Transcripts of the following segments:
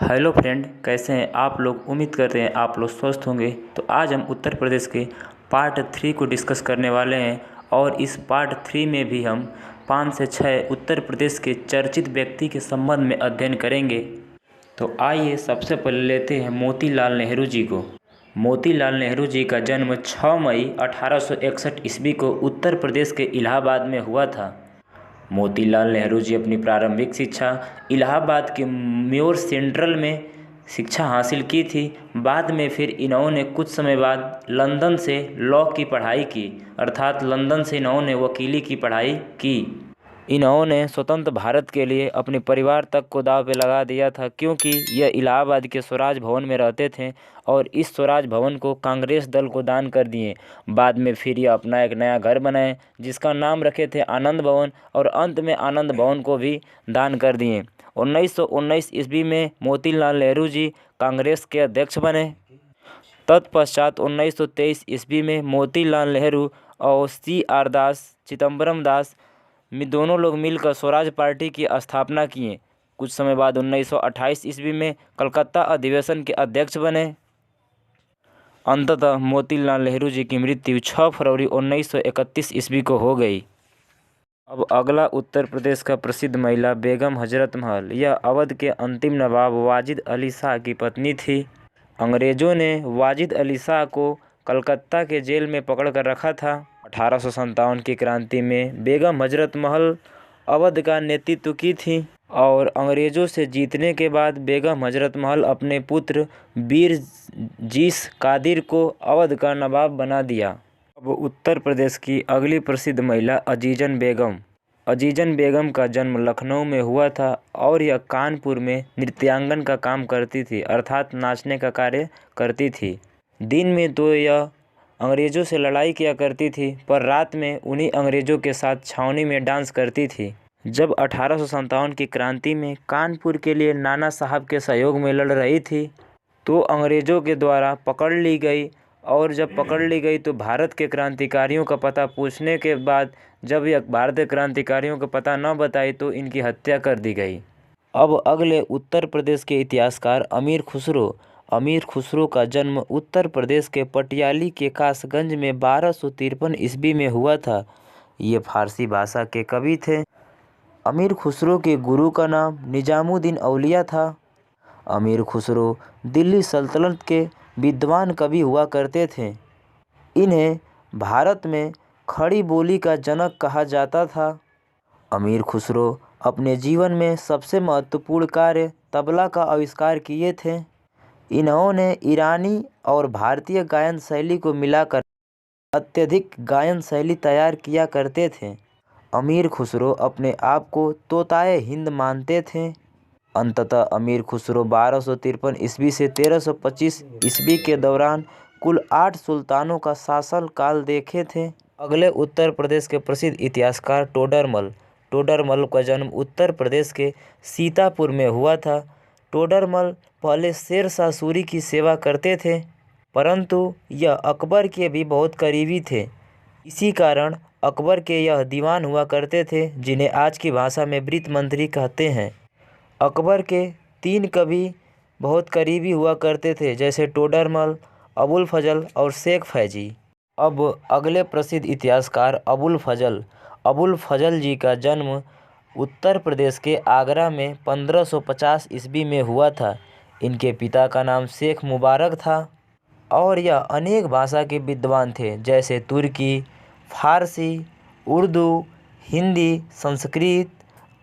Hello friend, कैसे हैं आप लोग। उम्मीद करते हैं आप लोग स्वस्थ होंगे। तो आज हम उत्तर प्रदेश के पार्ट 3 को डिस्कस करने वाले हैं और इस पार्ट 3 में भी हम 5 से 6 उत्तर प्रदेश के चर्चित व्यक्ति के संबंध में अध्ययन करेंगे। तो आइए सबसे पहले लेते हैं मोतीलाल नेहरू जी को। मोतीलाल नेहरू जी का जन्म 6 मई 1861 ईस्वी को उत्तर प्रदेश के इलाहाबाद में हुआ था। मोतीलाल नेहरू जी अपनी प्रारंभिक शिक्षा इलाहाबाद के म्योर सेंट्रल में शिक्षा हासिल की थी। बाद में फिर इन्होंने कुछ समय बाद लंदन से लॉ की पढ़ाई की, अर्थात लंदन से इन्होंने वकीली की पढ़ाई की। इन्होंने स्वतंत्र भारत के लिए अपने परिवार तक को दांव पे लगा दिया था, क्योंकि यह इलाहाबाद के स्वराज भवन में रहते थे और इस स्वराज भवन को कांग्रेस दल को दान कर दिए। बाद में फिर यह अपना एक नया घर बनाए जिसका नाम रखे थे आनंद भवन और अंत में आनंद भवन को भी दान कर दिए। 1919 ईस्वी में मोतीलाल नेहरू जी कांग्रेस के अध्यक्ष बने। तत्पश्चात 1923 ईस्वी में मोतीलाल नेहरू और CR दास, चिदम्बरम दास में दोनों लोग मिलकर स्वराज पार्टी की स्थापना किए। कुछ समय बाद 1928 ईस्वी में कलकत्ता अधिवेशन के अध्यक्ष बने। अंततः मोतीलाल नेहरू जी की मृत्यु 6 फरवरी 1931 ईस्वी को हो गई। अब अगला उत्तर प्रदेश का प्रसिद्ध महिला बेगम हजरत महल। यह अवध के अंतिम नवाब वाजिद अली शाह की पत्नी थी। अंग्रेजों ने वाजिद अली शाह को कलकत्ता के जेल में पकड़ कर रखा था। 1857 की क्रांति में बेगम हजरत महल अवध का नेतृत्व की थी और अंग्रेज़ों से जीतने के बाद बेगम हजरत महल अपने पुत्र वीर जीस कादिर को अवध का नवाब बना दिया। अब उत्तर प्रदेश की अगली प्रसिद्ध महिला अजीजन बेगम। अजीजन बेगम का जन्म लखनऊ में हुआ था और यह कानपुर में नृत्यांगन का काम करती थी, अर्थात नाचने का कार्य करती थी। दिन में तो यह अंग्रेज़ों से लड़ाई किया करती थी, पर रात में उन्हीं अंग्रेज़ों के साथ छावनी में डांस करती थी। जब 1857 की क्रांति में कानपुर के लिए नाना साहब के सहयोग में लड़ रही थी तो अंग्रेज़ों के द्वारा पकड़ ली गई और जब पकड़ ली गई तो भारत के क्रांतिकारियों का पता पूछने के बाद जब यह भारतीय क्रांतिकारियों का पता न बताई तो इनकी हत्या कर दी गई। अब अगले उत्तर प्रदेश के इतिहासकार अमीर खुसरो। अमीर खुसरो का जन्म उत्तर प्रदेश के पटियाली के कासगंज में 1253 ईस्वी में हुआ था। ये फारसी भाषा के कवि थे। अमीर खुसरो के गुरु का नाम निजामुद्दीन औलिया था। अमीर खुसरो दिल्ली सल्तनत के विद्वान कवि हुआ करते थे। इन्हें भारत में खड़ी बोली का जनक कहा जाता था। अमीर खुसरो अपने जीवन में सबसे महत्वपूर्ण कार्य तबला का आविष्कार किए थे। इन्होंने ईरानी और भारतीय गायन शैली को मिलाकर अत्यधिक गायन शैली तैयार किया करते थे। अमीर खुसरो अपने आप को तोताए हिंद मानते थे। अंततः अमीर खुसरो 1253 ईस्वी से 1325 ईस्वी के दौरान कुल 8 सुल्तानों का शासन काल देखे थे। अगले उत्तर प्रदेश के प्रसिद्ध इतिहासकार टोडरमल। टोडरमल का जन्म उत्तर प्रदेश के सीतापुर में हुआ था। टोडरमल पहले शेर शाह सूरी की सेवा करते थे, परंतु यह अकबर के भी बहुत करीबी थे। इसी कारण अकबर के यह दीवान हुआ करते थे, जिन्हें आज की भाषा में वृत्त मंत्री कहते हैं। अकबर के 3 कवि बहुत करीबी हुआ करते थे, जैसे टोडरमल, अबुल फजल और शेख फैजी। अब अगले प्रसिद्ध इतिहासकार अबुल फजल। अबुल फजल जी का जन्म उत्तर प्रदेश के आगरा में 1550 ईस्वी में हुआ था। इनके पिता का नाम शेख मुबारक था और यह अनेक भाषा के विद्वान थे, जैसे तुर्की, फारसी, उर्दू, हिंदी, संस्कृत,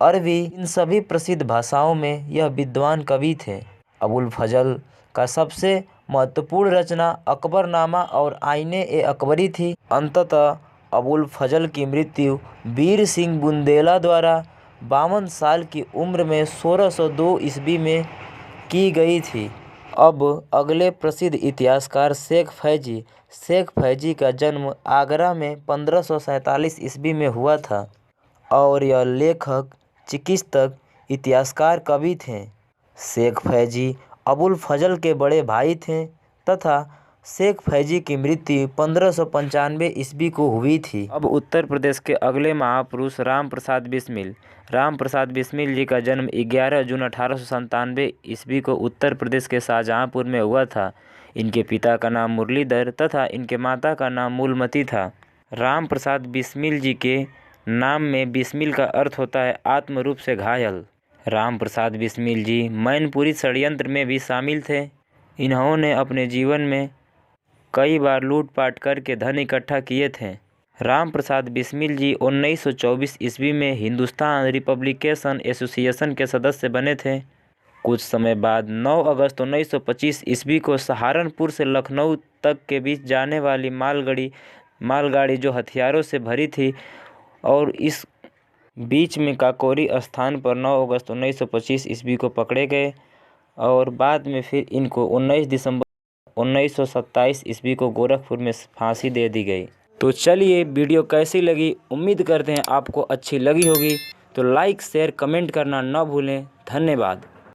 अरबी। इन सभी प्रसिद्ध भाषाओं में यह विद्वान कवि थे। अबुल फजल का सबसे महत्वपूर्ण रचना अकबरनामा और आईन-ए-अकबरी थी। अंततः अबुल फजल की मृत्यु वीर सिंह बुंदेला द्वारा 52 साल की उम्र में 1602 ईस्वी में की गई थी। अब अगले प्रसिद्ध इतिहासकार शेख फैजी। शेख फैजी का जन्म आगरा में 1547 ईस्वी में हुआ था और यह लेखक, चिकित्सक, इतिहासकार, कवि थे। शेख फैजी अबुल फजल के बड़े भाई थे तथा शेख फैजी की मृत्यु 1595 ईस्वी को हुई थी। अब उत्तर प्रदेश के अगले महापुरुष राम प्रसाद बिस्मिल जी का जन्म 11 जून 1897 ईस्वी को उत्तर प्रदेश के शाहजहाँपुर में हुआ था। इनके पिता का नाम मुरलीधर तथा इनके माता का नाम मूलमती था। राम प्रसाद बिस्मिल जी के नाम में बिस्मिल का अर्थ होता है आत्म रूप से घायल। राम प्रसाद बिस्मिल जी मैनपुरी षड्यंत्र में भी शामिल थे। इन्होंने अपने जीवन में कई बार लूटपाट करके धन इकट्ठा किए थे। राम प्रसाद बिस्मिल जी 1924 ईस्वी में हिंदुस्तान रिपब्लिकेशन एसोसिएशन के सदस्य बने थे। कुछ समय बाद 9 अगस्त 1925 ईस्वी को सहारनपुर से लखनऊ तक के बीच जाने वाली मालगाड़ी जो हथियारों से भरी थी और इस बीच में काकोरी स्थान पर 9 अगस्त 1925 ईस्वी को पकड़े गए और बाद में फिर इनको 19 दिसंबर 1927 ईस्वी को गोरखपुर में फांसी दे दी गई। तो चलिए वीडियो कैसी लगी, उम्मीद करते हैं आपको अच्छी लगी होगी। तो लाइक शेयर कमेंट करना न भूलें। धन्यवाद।